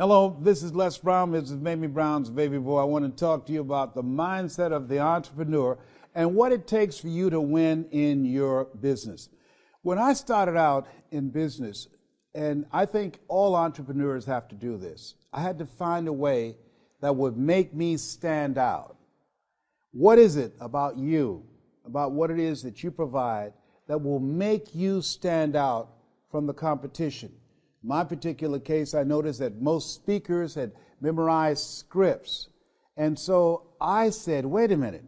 Hello, this is Les Brown. This is Mamie Brown's baby boy. I want to talk to you about the mindset of the entrepreneur and what it takes for you to win in your business. When I started out in business, and I think all entrepreneurs have to do this, I had to find a way that would make me stand out. What is it about you, about what it is that you provide that will make you stand out from the competition? In my particular case, I noticed that most speakers had memorized scripts. And so I said, wait a minute,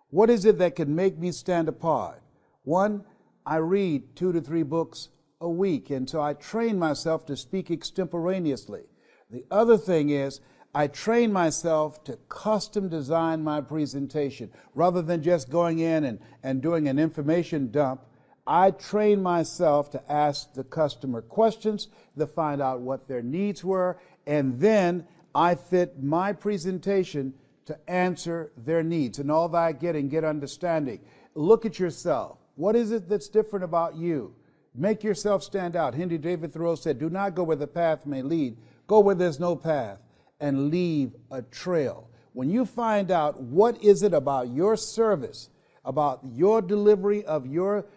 what is it that can make me stand apart? One, I read 2 to 3 books a week, and so I train myself to speak extemporaneously. The other thing is, I train myself to custom design my presentation. Rather than just going in and doing an information dump, I train myself to ask the customer questions to find out what their needs were, and then I fit my presentation to answer their needs. And all that I get understanding. Look at yourself. What is it that's different about you? Make yourself stand out. Henry David Thoreau said, do not go where the path may lead. Go where there's no path and leave a trail. When you find out what is it about your service, about your delivery of your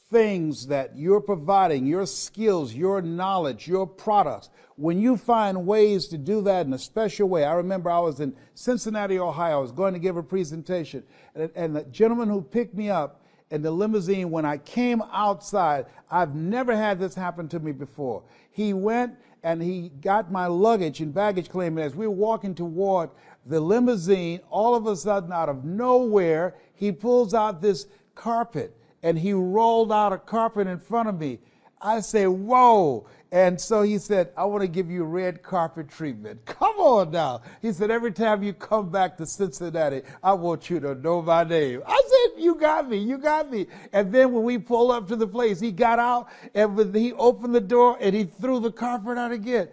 things that you're providing, your skills, your knowledge, your products, when you find ways to do that in a special way. I remember I was in Cincinnati, Ohio. I was going to give a presentation, and the gentleman who picked me up in the limousine, when I came outside, I've never had this happen to me before. He went and he got my luggage and baggage claim, and as we were walking toward the limousine, all of a sudden, out of nowhere, he pulls out this carpet, and he rolled out a carpet in front of me. I say, whoa. And so he said, I want to give you red carpet treatment. Come on now. He said, every time you come back to Cincinnati, I want you to know my name. I said, you got me, you got me. And then when we pulled up to the place, he got out and he opened the door and he threw the carpet out again.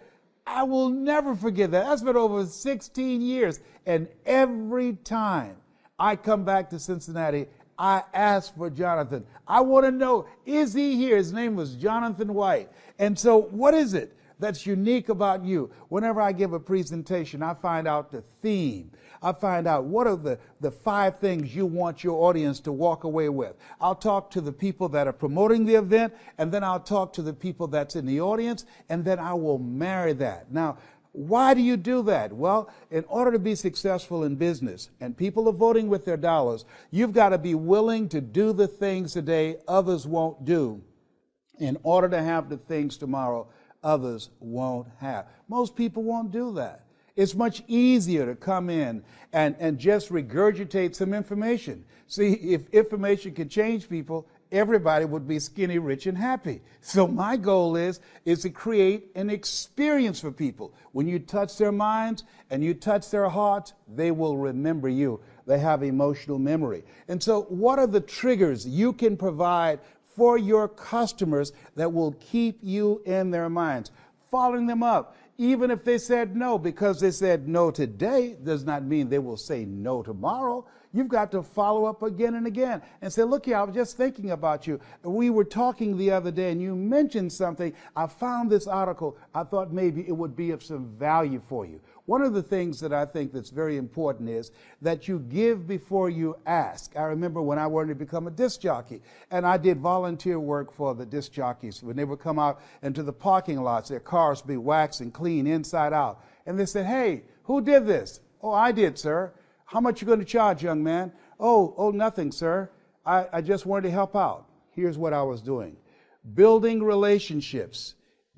I will never forget that. That's been over 16 years. And every time I come back to Cincinnati, I asked for Jonathan. I want to know, is he here? His name was Jonathan White. And so what is it that's unique about you? Whenever I give a presentation, I find out the theme. I find out what are the 5 things you want your audience to walk away with. I'll talk to the people that are promoting the event, and then I'll talk to the people that's in the audience, and then I will marry that. Now, why do you do that? Well, in order to be successful in business, and people are voting with their dollars, you've got to be willing to do the things today others won't do in order to have the things tomorrow others won't have. Most people won't do that. It's much easier to come in and just regurgitate some information. See, if information could change people, everybody would be skinny, rich, and happy. So my goal is to create an experience for people. When you touch their minds and you touch their hearts, they will remember you. They have emotional memory. And so what are the triggers you can provide for your customers that will keep you in their minds? Following them up. Even if they said no, because they said no today does not mean they will say no tomorrow. You've got to follow up again and again and say, look here, I was just thinking about you. We were talking the other day and you mentioned something. I found this article. I thought maybe it would be of some value for you. One of the things that I think that's very important is that you give before you ask. I remember when I wanted to become a disc jockey, and I did volunteer work for the disc jockeys. When they would come out into the parking lots, their cars would be waxed and clean inside out. And they said, hey, who did this? Oh, I did, sir. How much you going to charge, young man? Oh, nothing, sir. I just wanted to help out. Here's what I was doing. Building relationships,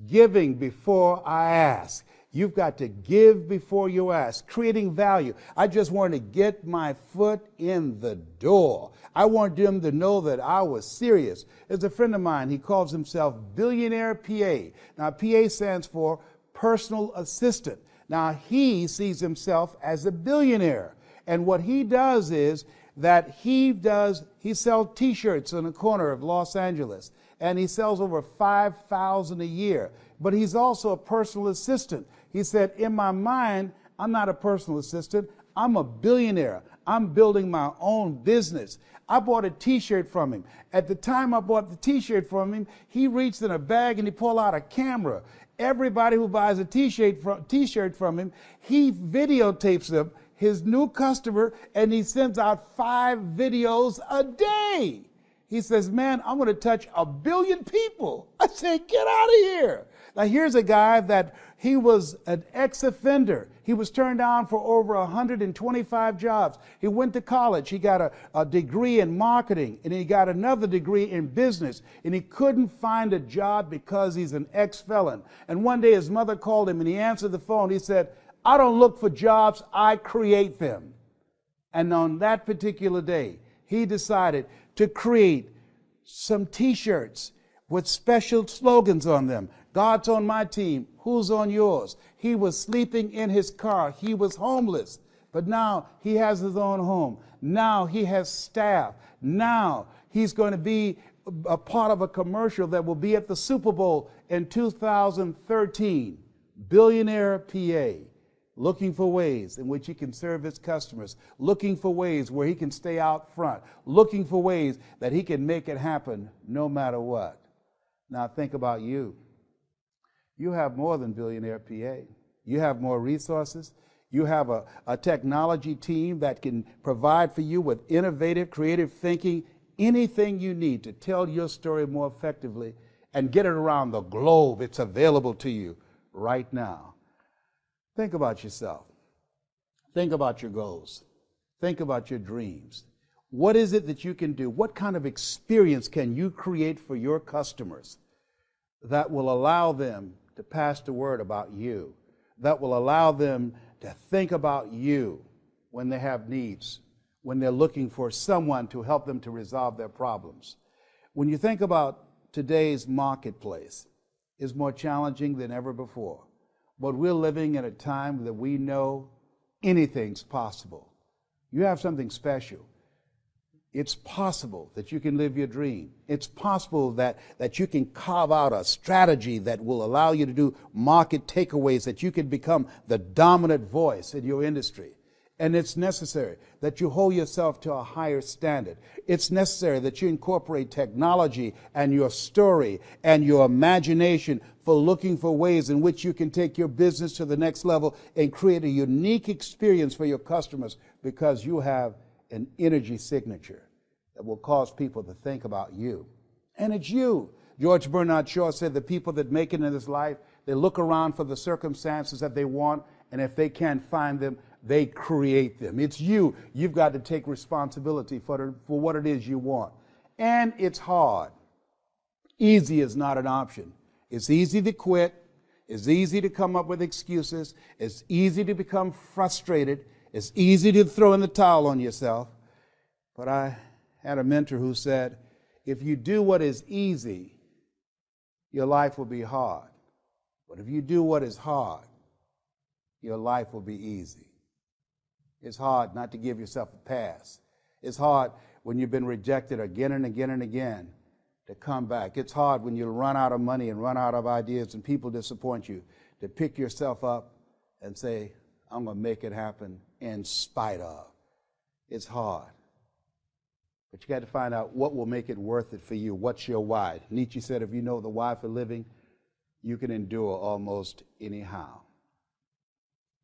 giving before I ask. You've got to give before you ask, creating value. I just wanted to get my foot in the door. I wanted them to know that I was serious. There's a friend of mine, he calls himself Billionaire PA. Now, PA stands for Personal Assistant. Now, he sees himself as a billionaire. And what he does is that he sells T-shirts on the corner of Los Angeles. And he sells over 5,000 a year. But he's also a personal assistant. He said, in my mind, I'm not a personal assistant. I'm a billionaire. I'm building my own business. I bought a T-shirt from him. At the time I bought the T-shirt from him, he reached in a bag and he pulled out a camera. Everybody who buys a t-shirt from him, he videotapes them, his new customer, and he sends out 5 videos a day. He says, man, I'm going to touch 1 billion people. I say, get out of here. Now, here's a guy that he was an ex-offender. He was turned down for over 125 jobs. He went to college. He got a degree in marketing, and he got another degree in business. And he couldn't find a job because he's an ex-felon. And one day his mother called him, and he answered the phone. He said, I don't look for jobs, I create them. And on that particular day, he decided to create some t-shirts with special slogans on them. God's on my team, who's on yours? He was sleeping in his car. He was homeless, but now he has his own home. Now he has staff. Now he's going to be a part of a commercial that will be at the Super Bowl in 2013. Billionaire PA. Looking for ways in which he can serve his customers, looking for ways where he can stay out front, looking for ways that he can make it happen no matter what. Now think about you. You have more than Billionaire PA. You have more resources. You have a technology team that can provide for you with innovative, creative thinking, anything you need to tell your story more effectively and get it around the globe. It's available to you right now. Think about yourself. Think about your goals. Think about your dreams. What is it that you can do? What kind of experience can you create for your customers that will allow them to pass the word about you, that will allow them to think about you when they have needs, when they're looking for someone to help them to resolve their problems? When you think about today's marketplace, it's more challenging than ever before. But we're living in a time that we know anything's possible. You have something special. It's possible that you can live your dream. It's possible that you can carve out a strategy that will allow you to do market takeaways, that you can become the dominant voice in your industry. And it's necessary that you hold yourself to a higher standard. It's necessary that you incorporate technology and your story and your imagination for looking for ways in which you can take your business to the next level and create a unique experience for your customers, because you have an energy signature that will cause people to think about you. And it's you. George Bernard Shaw said the people that make it in this life, they look around for the circumstances that they want, and if they can't find them, they create them. It's you. You've got to take responsibility for what it is you want. And it's hard. Easy is not an option. It's easy to quit. It's easy to come up with excuses. It's easy to become frustrated. It's easy to throw in the towel on yourself. But I had a mentor who said, if you do what is easy, your life will be hard. But if you do what is hard, your life will be easy. It's hard not to give yourself a pass. It's hard when you've been rejected again and again and again to come back. It's hard when you run out of money and run out of ideas and people disappoint you, to pick yourself up and say, I'm going to make it happen in spite of. It's hard. But you got to find out what will make it worth it for you. What's your why? Nietzsche said, if you know the why for living, you can endure almost anyhow.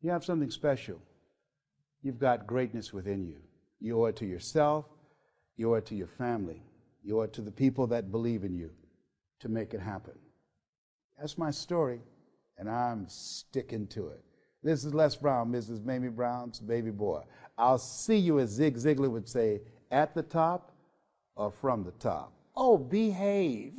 You have something special. You've got greatness within you. You owe it to yourself. You owe it to your family. You owe it to the people that believe in you to make it happen. That's my story, and I'm sticking to it. This is Les Brown, Mrs. Mamie Brown's baby boy. I'll see you, as Zig Ziglar would say, at the top or from the top. Oh, behave.